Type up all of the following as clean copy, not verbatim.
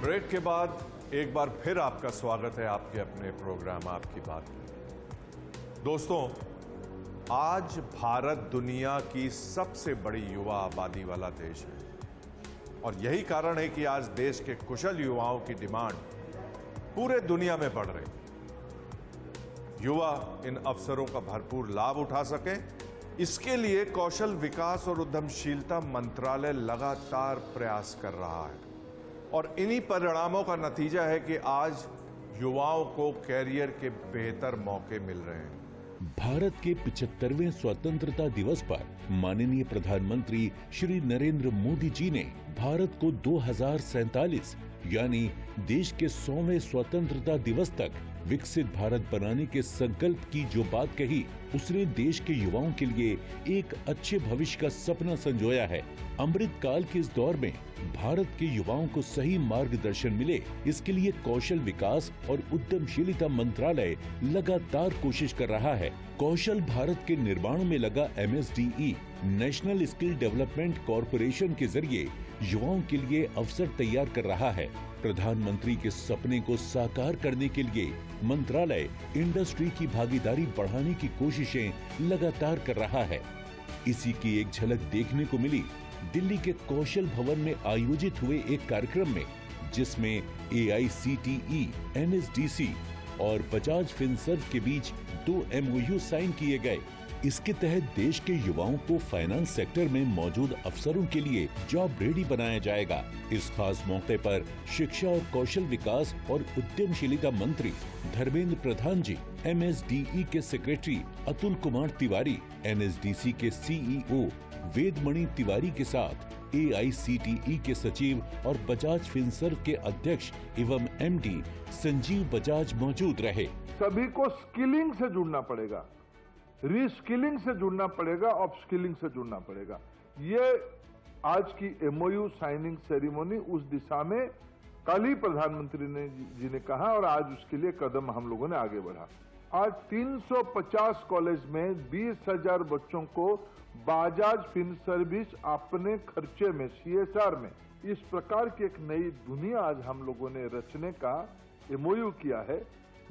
Break के बाद एक बार फिर आपका स्वागत है आपके अपने प्रोग्राम आपकी बात में। दोस्तों, आज भारत दुनिया की सबसे बड़ी युवा आबादी वाला देश है और यही कारण है कि आज देश के कुशल युवाओं की डिमांड पूरे दुनिया में बढ़ रही है। युवा इन अवसरों का भरपूर लाभ उठा सकें, इसके लिए कौशल विकास और उद्यमशीलता मंत्रालय लगातार प्रयास कर रहा है और इन्हीं परिणामों का नतीजा है कि आज युवाओं को कैरियर के बेहतर मौके मिल रहे हैं। भारत के 75वें स्वतंत्रता दिवस पर माननीय प्रधानमंत्री श्री नरेंद्र मोदी जी ने भारत को 2047 यानी देश के 100वें स्वतंत्रता दिवस तक विकसित भारत बनाने के संकल्प की जो बात कही, उसने देश के युवाओं के लिए एक अच्छे भविष्य का सपना संजोया है। अमृत काल के इस दौर में भारत के युवाओं को सही मार्गदर्शन मिले, इसके लिए कौशल विकास और उद्यमशीलता मंत्रालय लगातार कोशिश कर रहा है। कौशल भारत के निर्माण में लगा MSDE national skill development corporation के जरिए युवाओं के लिए अवसर तैयार कर रहा है। प्रधानमंत्री के सपने को साकार करने के लिए मंत्रालय इंडस्ट्री की भागीदारी बढ़ाने की कोशिशें लगातार कर रहा है। इसी की एक झलक देखने को मिली दिल्ली के कौशल भवन में आयोजित हुए एक कार्यक्रम में, जिसमें AICTE, NSDC और बजाज फिनसर्व के बीच 2 MOU साइन किए गए। इसके तहत देश के युवाओं को फाइनेंस सेक्टर में मौजूद अवसरों के लिए जॉब रेडी बनाया जाएगा। इस खास मौके पर शिक्षा और कौशल विकास और उद्यमशीलता मंत्री धर्मेंद्र प्रधान जी, MSDE के सेक्रेटरी अतुल कुमार तिवारी, NSDC के CEO वेदमणि तिवारी के साथ AICTE के सचिव और बजाज फिनसर्व के अध्यक्ष एवं MD संजीव बजाज मौजूद रहे। सभी को स्किलिंग से जुड़ना पड़ेगा, रीस्किलिंग से जुड़ना पड़ेगा, अपस्किलिंग से जुड़ना पड़ेगा। ये आज की MOU साइनिंग सेरेमनी उस दिशा में कल ही प्रधानमंत्री जी ने कहा और आज उसके लिए कदम हम लोगों ने आगे बढ़ा। आज 350 कॉलेज में 20,000 बच्चों को बजाज फिनसर्विस अपने खर्चे में CSR में इस प्रकार की एक नई दुनिया आज हम लोगों ने रचने का MOU किया है।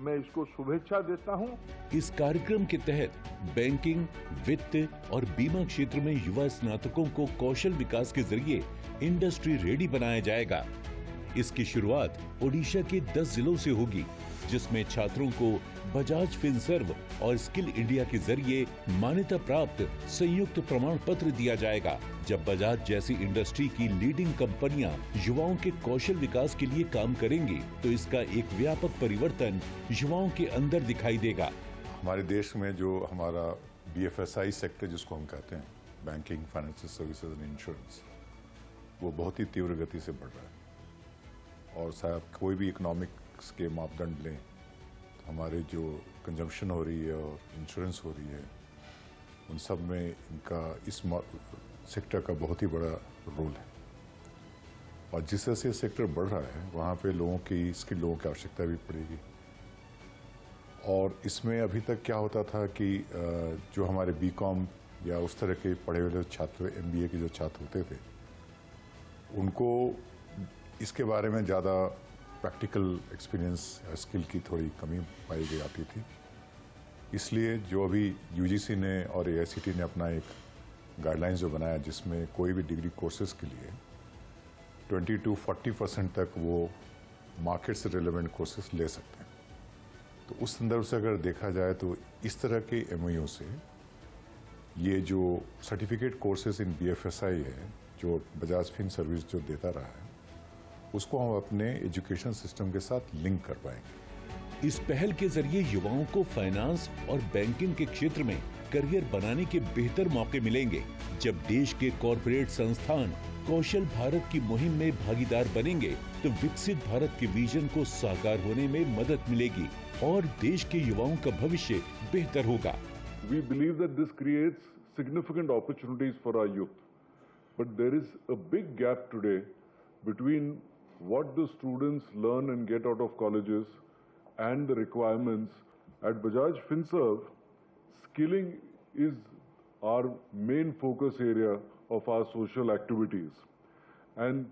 मैं इसको शुभेच्छा देता हूं। इस कार्यक्रम के तहत बैंकिंग, वित्त और बीमा क्षेत्र में युवा स्नातकों को कौशल विकास के जरिए इंडस्ट्री रेडी बनाया जाएगा। इसकी शुरुआत ओडिशा के 10 जिलों से होगी, जिसमें छात्रों को बजाज फिनसर्व और स्किल इंडिया के जरिए मान्यता प्राप्त संयुक्त प्रमाण पत्र दिया जाएगा। जब बजाज जैसी इंडस्ट्री की लीडिंग कंपनियां युवाओं के कौशल विकास के लिए काम करेंगी, तो इसका एक व्यापक परिवर्तन युवाओं के अंदर दिखाई देगा। हमारे देश में जो हमारा BFSI सेक्टर जिसको हम कहते हैं, banking, financial services and insurance, वो बहुत ही तीव्र गति से बढ़ रहा है और शायद कोई भी इकोनॉमिक्स के मापदंड लें तो हमारे जो कंजम्पशन हो रही है और इंश्योरेंस हो रही है, उन सब में इनका इस सेक्टर का बहुत ही बड़ा रोल है। और जिस तरह से सेक्टर बढ़ रहा है, वहाँ पे लोगों की स्किल लोगों की आवश्यकता भी पड़ेगी। और इसमें अभी तक क्या होता था कि जो हमारे BCom या उस तरह के पढ़े हुए छात्र, MBA के जो छात्र होते थे, उनको इसके बारे में ज़्यादा प्रैक्टिकल एक्सपीरियंस या स्किल की थोड़ी कमी पाई गई आती थी। इसलिए जो अभी UGC ने और AICTE ने अपना एक गाइडलाइंस जो बनाया, जिसमें कोई भी डिग्री कोर्सेज के लिए 20 to 40% तक वो मार्केट से रिलेवेंट कोर्सेज ले सकते हैं। तो उस संदर्भ से अगर देखा जाए तो इस तरह के MOU से ये जो सर्टिफिकेट कोर्सेज इन BFSI है, जो बजाज फिनसर्विस जो देता रहा है, उसको हम अपने एजुकेशन सिस्टम के साथ लिंक कर पाएंगे। इस पहल के जरिए युवाओं को फाइनेंस और बैंकिंग के क्षेत्र में करियर बनाने के बेहतर मौके मिलेंगे। जब देश के कॉरपोरेट संस्थान कौशल भारत की मुहिम में भागीदार बनेंगे, तो विकसित भारत के विजन को साकार होने में मदद मिलेगी और देश के युवाओं का भविष्य बेहतर होगा। We believe that this creates significant opportunities for our youth, but there is a big gap today between what the students learn and get out of colleges and the requirements. At Bajaj Finserv, skilling is our main focus area of our social activities. And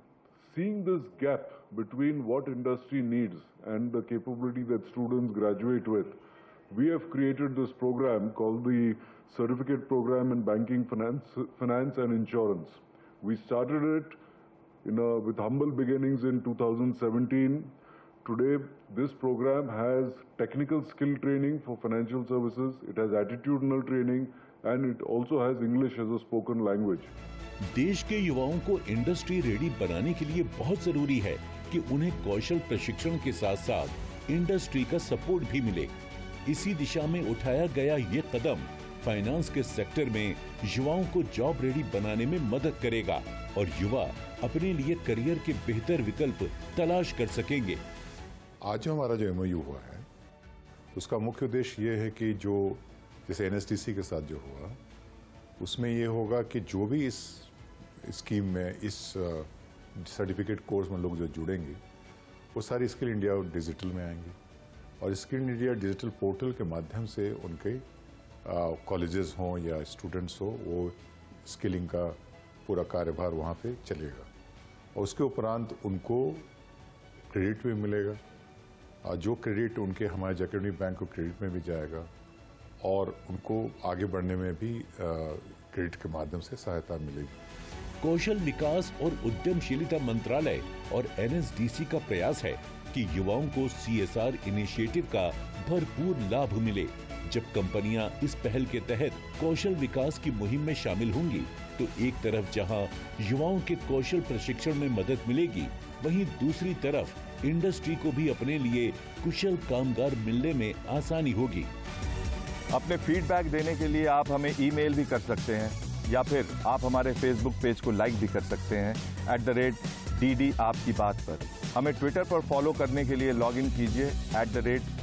seeing this gap between what industry needs and the capability that students graduate with, we have created this program called the Certificate Program in Banking, Finance and Insurance. We started it with humble beginnings in 2017. Today, this program has technical skill training for financial services, it has attitudinal training, and it also has English as a spoken language. देश के युवाओं को industry ready बनाने के लिए बहुत जरूरी है कि उन्हें कौशल प्रशिक्षण के साथ साथ इंडस्ट्री का सपोर्ट भी मिले। इसी दिशा में उठाया गया ये कदम फाइनेंस के सेक्टर में युवाओं को जॉब रेडी बनाने में मदद करेगा और युवा अपने लिए करियर के बेहतर विकल्प तलाश कर सकेंगे। आज जो हमारा जो MOU हुआ है उसका मुख्य उद्देश्य ये है कि जो जैसे NSDC के साथ जो हुआ उसमें ये होगा कि जो भी इस स्कीम में इस सर्टिफिकेट कोर्स में लोग जो जुड़ेंगे वो सारी स्किल इंडिया डिजिटल में आएंगे और स्किल इंडिया डिजिटल पोर्टल के माध्यम से उनके कॉलेजेस हों या स्टूडेंट्स हो वो स्किलिंग का पूरा कार्यभार वहाँ पे चलेगा और उसके उपरांत उनको क्रेडिट भी मिलेगा और जो क्रेडिट उनके हमारे जैकेटनी बैंक को क्रेडिट में भी जाएगा और उनको आगे बढ़ने में भी क्रेडिट के माध्यम से सहायता मिलेगी। कौशल विकास और उद्यमशीलता मंत्रालय और NSDC का प्रयास है कि युवाओं को CSR इनिशिएटिव का भरपूर लाभ मिले। जब कंपनियां इस पहल के तहत कौशल विकास की मुहिम में शामिल होंगी तो एक तरफ जहां युवाओं के कौशल प्रशिक्षण में मदद मिलेगी, वहीं दूसरी तरफ इंडस्ट्री को भी अपने लिए कुशल कामगार मिलने में आसानी होगी। अपने फीडबैक देने के लिए आप हमें ईमेल भी कर सकते हैं या फिर आप हमारे फेसबुक पेज को लाइक भी कर सकते हैं @DD आपकी बात पर। हमें ट्विटर पर फॉलो करने के लिए लॉगिन कीजिए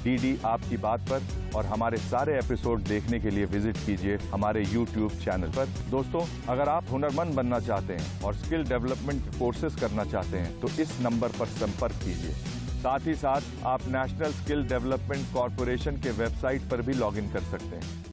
@DD आपकी बात पर और हमारे सारे एपिसोड देखने के लिए विजिट कीजिए हमारे YouTube चैनल पर। दोस्तों, अगर आप हुनरमंद बनना चाहते हैं और स्किल डेवलपमेंट कोर्सेज करना चाहते हैं तो इस नंबर पर संपर्क कीजिए। साथ ही साथ आप नेशनल स्किल डेवलपमेंट कॉरपोरेशन के वेबसाइट पर भी लॉगिन कर सकते हैं।